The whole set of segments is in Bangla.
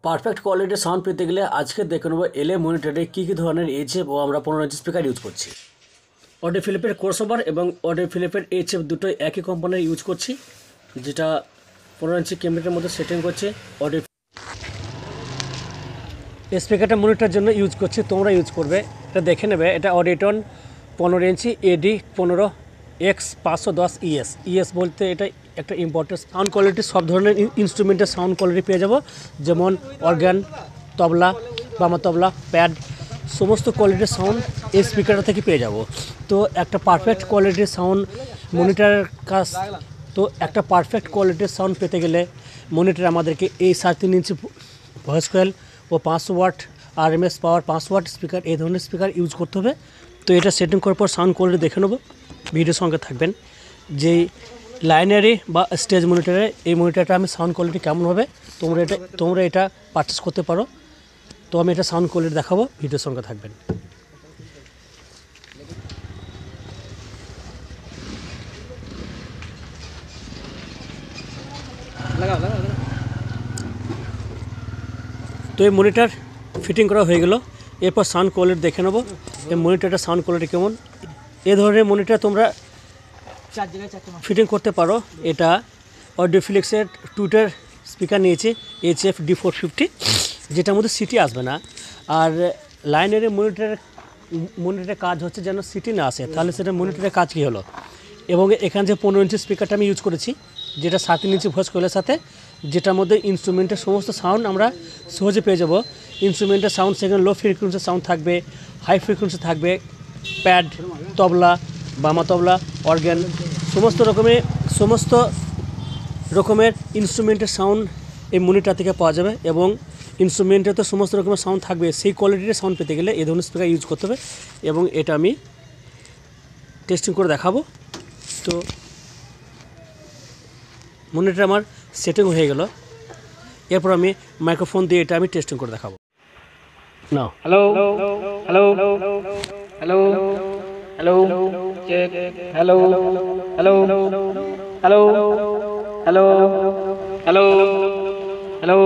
পারফেক্ট কোয়ালিটির সাউন্ড পেতে গেলে আজকে দেখে নেবো এলএ মনিটরে কী কী ধরনের এইচএফ ও আমরা 15 ইঞ্চি স্পিকার ইউজ করছি। অডিও ফিলিপের ক্রসওভার এবং অডিও ফিলিপের এইচএফ দুটোই একই কোম্পানির ইউজ করছি, যেটা 15 ইঞ্চি ক্যাবিনেটের মধ্যে সেটিং করছে। অডিও স্পিকারটা মনিটরের জন্য ইউজ করছি, তোমরা ইউজ করবে এটা দেখে নেবে। এটা অডিটন 15 ইঞ্চি AD 15X 510 ES বলতে এটা একটা ইম্পর্টেন্ট সাউন্ড কোয়ালিটি। সব ধরনের ইনস্ট্রুমেন্টের সাউন্ড কোয়ালিটি পেয়ে যাব, যেমন অর্গান, তবলা, বামা তবলা, প্যাড, সমস্ত কোয়ালিটির সাউন্ড এই স্পিকারটা থেকে পেয়ে যাব। তো একটা পারফেক্ট কোয়ালিটির সাউন্ড মনিটরের কাজ, তো একটা পারফেক্ট কোয়ালিটির সাউন্ড পেতে গেলে মনিটর আমাদেরকে এই 3.5 ইঞ্চি ভয়েস কয়েল ও 500 ওয়াট RMS পাওয়ার 5 ওয়াট স্পিকার, এই ধরনের স্পিকার ইউজ করতে হবে। তো এটা সেটিং করার পর সাউন্ড কোয়ালিটি দেখে নেবো, ভিডিওর সঙ্গে থাকবেন। যেই লাইনারি বা স্টেজ মনিটরে এই মনিটরটা আমি সাউন্ড কোয়ালিটি কেমন হবে তোমরা এটা পারচেস করতে পারো। তো আমি এটা সাউন্ড কোয়ালিটি দেখাবো, ভিডিওর সঙ্গে থাকবেন। তো এই মনিটর ফিটিং করা হয়ে গেল, এরপর সাউন্ড কোয়ালিটি দেখে নেবো এই মনিটরটা সাউন্ড কোয়ালিটি কেমন। এই ধরনের মনিটর তোমরা ফিটিং করতে পারো। এটা অডিওফিলিক্সের টুইটার স্পিকার নিয়েছি HF D450, যেটার মধ্যে সিটি আসবে না। আর লাইনের মনিটরের কাজ হচ্ছে যেন সিটি না আসে, তাহলে সেটা মনিটরের কাজ কী হলো। এবং এখানে যে 15 ইঞ্চি স্পিকারটা আমি ইউজ করেছি, যেটা 3.5 ইঞ্চি ভয়েস কয়েলের সাথে, যেটার মধ্যে ইনস্ট্রুমেন্টের সমস্ত সাউন্ড আমরা সহজে পেয়ে যাব। ইনস্ট্রুমেন্টের সাউন্ড সেখানে লো ফ্রিকোয়েন্সি সাউন্ড থাকবে, হাই ফ্রিকোয়েন্সি থাকবে, প্যাড, তবলা, বামা তবলা, অর্গান, সমস্ত রকমের ইনস্ট্রুমেন্টের সাউন্ড এই মনিটর থেকে পাওয়া যাবে। এবং ইনস্ট্রুমেন্টে তো সমস্ত রকমের সাউন্ড থাকবে, সেই কোয়ালিটির সাউন্ড পেতে গেলে এই ধরনের স্পিকার ইউজ করতে হবে। এবং এটা আমি টেস্টিং করে দেখাবো। তো মনিটর আমার সেটিং হয়ে গেল, এরপর আমি মাইক্রোফোন দিয়ে এটা আমি টেস্টিং করে দেখাবো। না hello hello hello hello check hello hello hello hello hello hello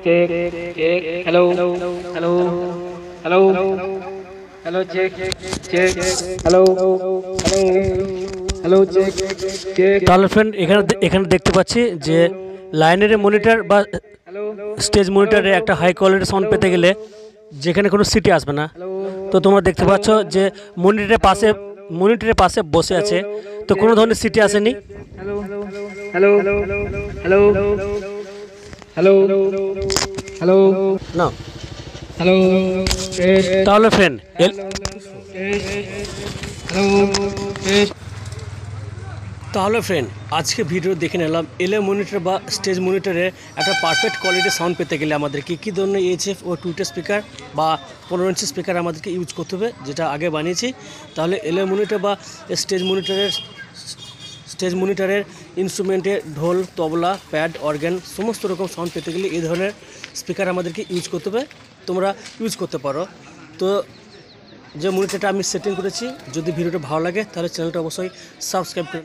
check check hello hello hello hello check check hello hello hello check check. তাহলে ফ্রেন্ড এখানে দেখতে পাচ্ছি যে লাইনের মনিটর বা স্টেজ মনিটরে একটা হাই কোয়ালিটির সাউন্ড পেতে গেলে যেখানে কোনো সিটি আসবে না। তো তোমরা দেখতে পাচ্ছ যে মনিটরের পাশে বসে আছে, তো কোনো ধরনের সিটি আসেনি। Hello hello hello hello hello না হ্যালো তাহলে ফ্রেন্ড আজকে ভিডিও দেখে নিলাম এলএ মনিটর বা স্টেজ মনিটরে একটা পারফেক্ট কোয়ালিটির সাউন্ড পেতে গেলে আমাদেরকে কী ধরনের HF ও টুইটার স্পিকার বা 15 ইঞ্চি স্পিকার আমাদেরকে ইউজ করতে হবে, যেটা আগে বানিয়েছি। তাহলে এলএ মনিটর বা স্টেজ মনিটরের ইনস্ট্রুমেন্টে ঢোল, তবলা, প্যাড, অর্গান, সমস্ত রকম সাউন্ড পেতে গেলে এই ধরনের স্পিকার আমাদেরকে ইউজ করতে হবে, তোমরা ইউজ করতে পারো। তো যে মনিটরটা আমি সেটিং করেছি, যদি ভিডিওটা ভালো লাগে তাহলে চ্যানেলটা অবশ্যই সাবস্ক্রাইব করুন।